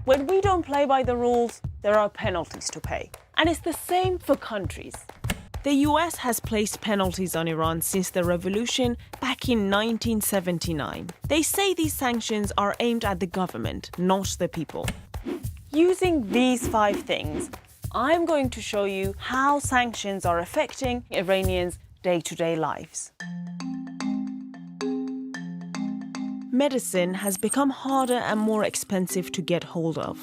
When we don't play by the rules, there are penalties to pay. And it's the same for countries. The US has placed penalties on Iran since the revolution back in 1979. They say these sanctions are aimed at the government, not the people. Using these 5 things, I'm going to show you how sanctions are affecting Iranians' day-to-day lives. Medicine has become harder and more expensive to get hold of.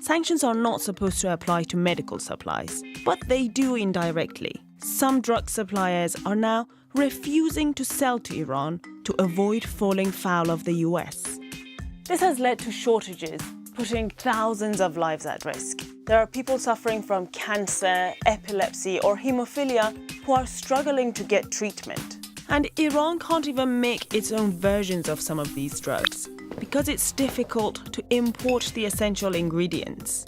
Sanctions are not supposed to apply to medical supplies, but they do indirectly. Some drug suppliers are now refusing to sell to Iran to avoid falling foul of the US. This has led to shortages, putting thousands of lives at risk. There are people suffering from cancer, epilepsy, or hemophilia who are struggling to get treatment. And Iran can't even make its own versions of some of these drugs because it's difficult to import the essential ingredients.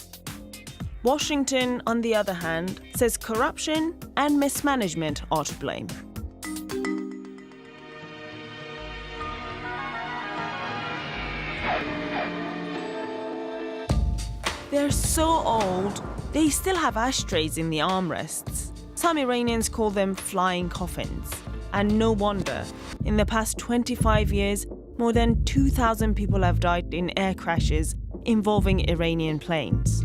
Washington, on the other hand, says corruption and mismanagement are to blame. They're so old, they still have ashtrays in the armrests. Some Iranians call them flying coffins. And no wonder. In the past 25 years, more than 2,000 people have died in air crashes involving Iranian planes.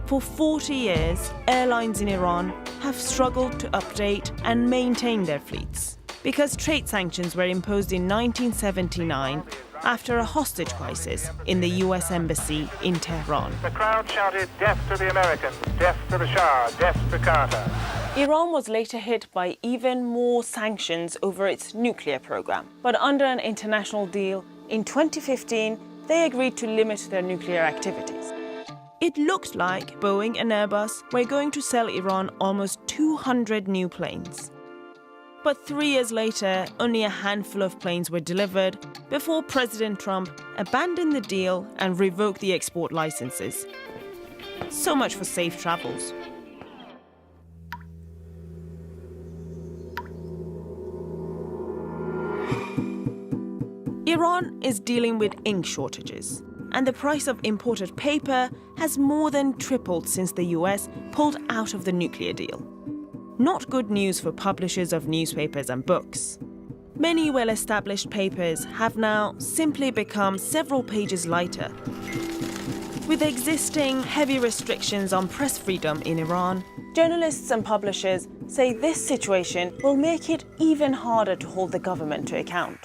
For 40 years, airlines in Iran have struggled to update and maintain their fleets because trade sanctions were imposed in 1979 after a hostage crisis in the US Embassy in Tehran. The crowd shouted, "Death to the Americans, death to the Shah, death to Carter." Iran was later hit by even more sanctions over its nuclear program. But under an international deal, in 2015, they agreed to limit their nuclear activities. It looked like Boeing and Airbus were going to sell Iran almost 200 new planes. But 3 years later, only a handful of planes were delivered before President Trump abandoned the deal and revoked the export licenses. So much for safe travels. Iran is dealing with ink shortages, and the price of imported paper has more than tripled since the US pulled out of the nuclear deal. Not good news for publishers of newspapers and books. Many well-established papers have now simply become several pages lighter. With existing heavy restrictions on press freedom in Iran, journalists and publishers say this situation will make it even harder to hold the government to account.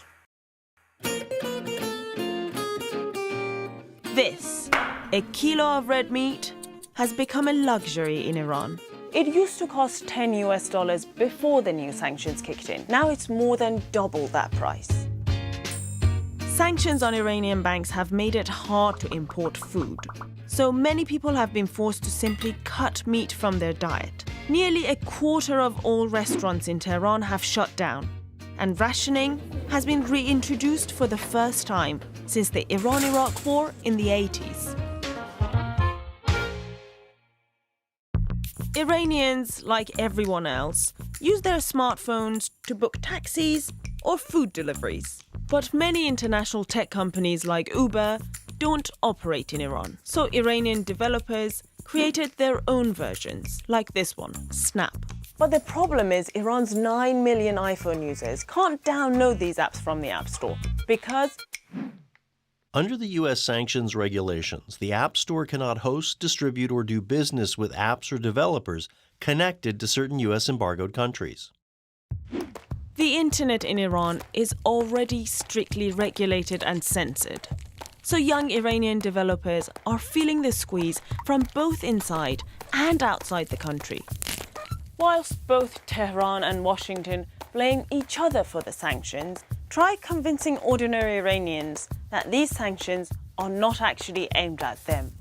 This, a kilo of red meat, has become a luxury in Iran. It used to cost $10 before the new sanctions kicked in. Now it's more than double that price. Sanctions on Iranian banks have made it hard to import food. So many people have been forced to simply cut meat from their diet. Nearly a quarter of all restaurants in Tehran have shut down. And rationing has been reintroduced for the first time since the Iran-Iraq War in the 80s. Iranians, like everyone else, use their smartphones to book taxis or food deliveries. But many international tech companies like Uber don't operate in Iran. So Iranian developers created their own versions, like this one, Snap. But the problem is Iran's 9 million iPhone users can't download these apps from the App Store because under the U.S. sanctions regulations, the App Store cannot host, distribute, or do business with apps or developers connected to certain U.S. embargoed countries. The internet in Iran is already strictly regulated and censored. So young Iranian developers are feeling the squeeze from both inside and outside the country. Whilst both Tehran and Washington blame each other for the sanctions, try convincing ordinary Iranians that these sanctions are not actually aimed at them.